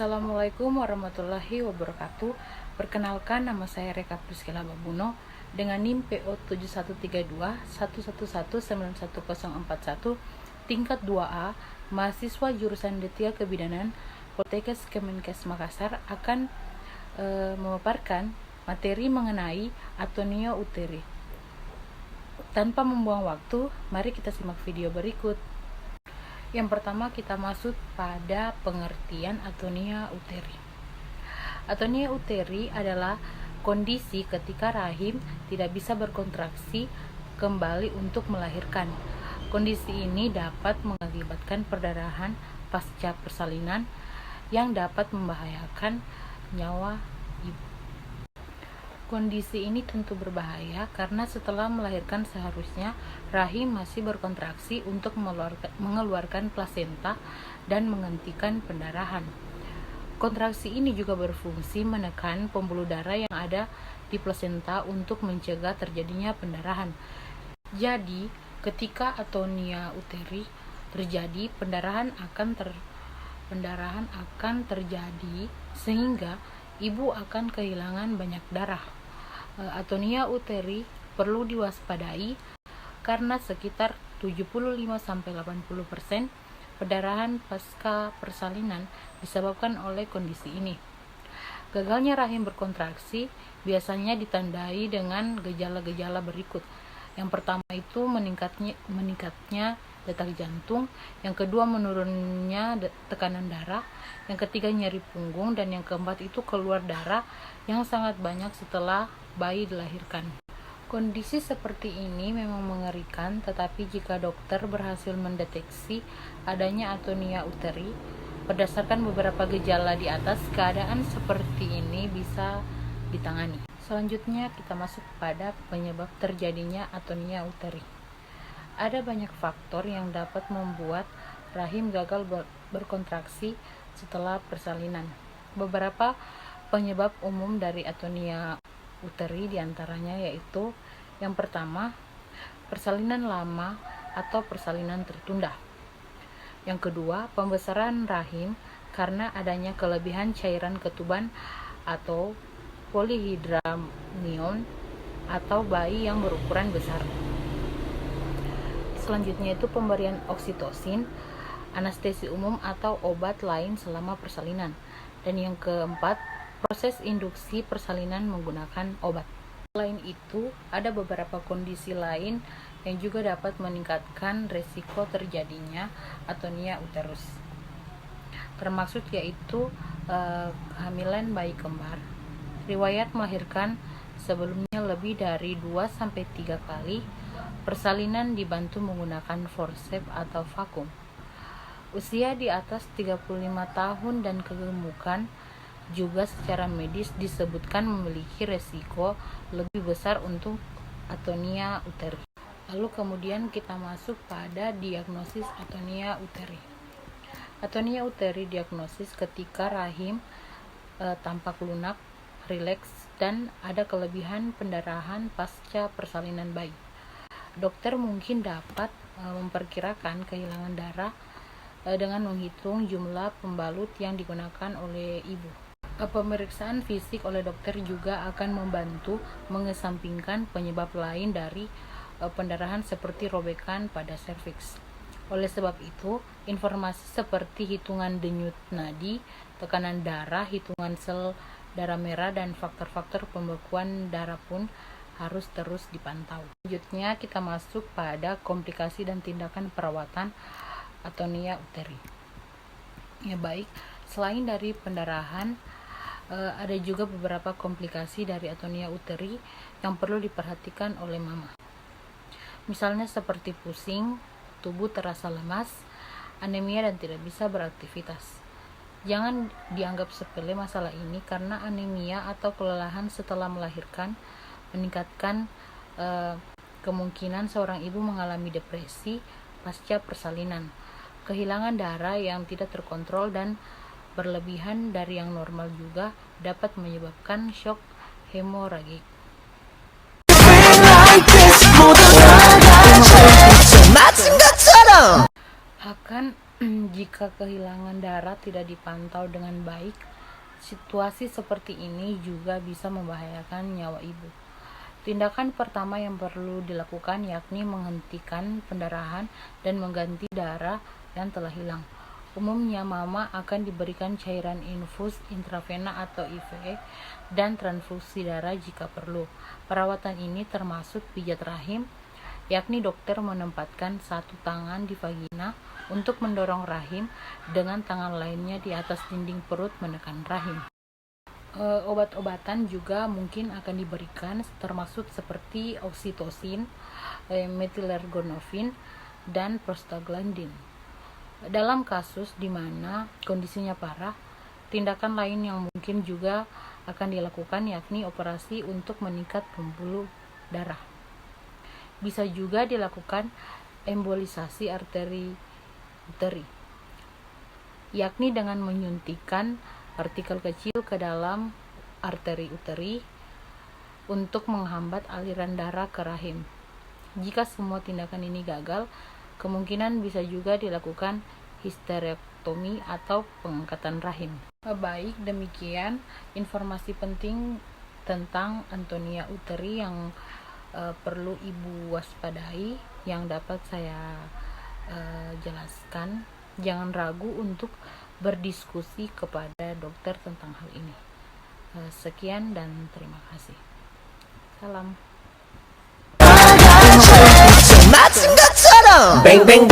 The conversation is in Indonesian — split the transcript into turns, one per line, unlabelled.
Assalamualaikum warahmatullahi wabarakatuh. Perkenalkan, nama saya Reka Priscilla Babuno dengan NIM PO 713211191041 tingkat 2A, mahasiswa jurusan D3 Kebidanan Poltekkes Kemenkes Makassar akan memaparkan materi mengenai Atonio Uteri. Tanpa membuang waktu, mari kita simak video berikut. Yang pertama, kita masuk pada pengertian atonia uteri. Atonia uteri adalah kondisi ketika rahim tidak bisa berkontraksi kembali untuk melahirkan. Kondisi ini dapat mengakibatkan perdarahan pasca persalinan yang dapat membahayakan nyawa ibu. Kondisi ini tentu berbahaya karena setelah melahirkan seharusnya rahim masih berkontraksi untuk mengeluarkan plasenta dan menghentikan pendarahan. Kontraksi ini juga berfungsi menekan pembuluh darah yang ada di plasenta untuk mencegah terjadinya pendarahan. Jadi, ketika atonia uteri terjadi, pendarahan akan terjadi sehingga ibu akan kehilangan banyak darah. Atonia uteri perlu diwaspadai karena sekitar 75-80% perdarahan pasca persalinan disebabkan oleh kondisi ini. Gagalnya rahim berkontraksi biasanya ditandai dengan gejala-gejala berikut. Yang pertama itu meningkatnya detak jantung, yang kedua menurunnya tekanan darah, yang ketiga nyeri punggung, dan yang keempat itu keluar darah yang sangat banyak setelah bayi dilahirkan. Kondisi seperti ini memang mengerikan, tetapi jika dokter berhasil mendeteksi adanya atonia uteri berdasarkan beberapa gejala di atas, keadaan seperti ini bisa ditangani. Selanjutnya kita masuk pada penyebab terjadinya atonia uteri. Ada banyak faktor yang dapat membuat rahim gagal berkontraksi setelah persalinan. Beberapa penyebab umum dari atonia uteri diantaranya yaitu: yang pertama, persalinan lama atau persalinan tertunda. Yang kedua, pembesaran rahim karena adanya kelebihan cairan ketuban atau polyhydramnion atau bayi yang berukuran besar. Selanjutnya itu pemberian oksitosin, anestesi umum atau obat lain selama persalinan. Dan yang keempat, proses induksi persalinan menggunakan obat. Selain itu, ada beberapa kondisi lain yang juga dapat meningkatkan risiko terjadinya atonia uterus. Termasuk yaitu kehamilan bayi kembar, riwayat melahirkan sebelumnya lebih dari 2-3 kali, persalinan dibantu menggunakan forceps atau vakum, usia di atas 35 tahun dan kegemukan juga secara medis disebutkan memiliki resiko lebih besar untuk atonia uteri. Lalu kemudian kita masuk pada diagnosis atonia uteri. Atonia uteri diagnosis ketika rahim tampak lunak, rileks, dan ada kelebihan pendarahan pasca persalinan bayi. Dokter mungkin dapat memperkirakan kehilangan darah dengan menghitung jumlah pembalut yang digunakan oleh ibu. Pemeriksaan fisik oleh dokter juga akan membantu mengesampingkan penyebab lain dari pendarahan seperti robekan pada serviks. Oleh sebab itu, informasi seperti hitungan denyut nadi, tekanan darah, hitungan sel darah merah, dan faktor-faktor pembekuan darah pun harus terus dipantau. Selanjutnya kita masuk pada komplikasi dan tindakan perawatan atonia uteri. Ya baik, selain dari pendarahan, ada juga beberapa komplikasi dari atonia uteri yang perlu diperhatikan oleh mama. Misalnya seperti pusing, tubuh terasa lemas, anemia, dan tidak bisa beraktivitas. Jangan dianggap sepele masalah ini karena anemia atau kelelahan setelah melahirkan meningkatkan kemungkinan seorang ibu mengalami depresi pasca persalinan. Kehilangan darah yang tidak terkontrol dan berlebihan dari yang normal juga dapat menyebabkan shock hemoragik. Jika kehilangan darah tidak dipantau dengan baik, situasi seperti ini juga bisa membahayakan nyawa ibu. Tindakan pertama yang perlu dilakukan yakni menghentikan pendarahan dan mengganti darah yang telah hilang. Umumnya mama akan diberikan cairan infus intravena atau IV dan transfusi darah jika perlu. Perawatan ini termasuk pijat rahim, yakni dokter menempatkan satu tangan di vagina untuk mendorong rahim dengan tangan lainnya di atas dinding perut menekan rahim. Obat-obatan juga mungkin akan diberikan termasuk seperti oksitosin, methylergonofin, dan prostaglandin. Dalam kasus di mana kondisinya parah, tindakan lain yang mungkin juga akan dilakukan yakni operasi untuk meningkat pembuluh darah. Bisa juga dilakukan embolisasi arteri uteri, yakni dengan menyuntikkan partikel kecil ke dalam arteri uteri untuk menghambat aliran darah ke rahim. Jika semua tindakan ini gagal, kemungkinan bisa juga dilakukan histerektomi atau pengangkatan rahim. Baik, demikian informasi penting tentang Antonia uteri yang perlu ibu waspadai yang dapat saya jelaskan. Jangan ragu untuk berdiskusi kepada dokter tentang hal ini. Sekian dan terima kasih. Salam.
맞은 것처럼 뱅뱅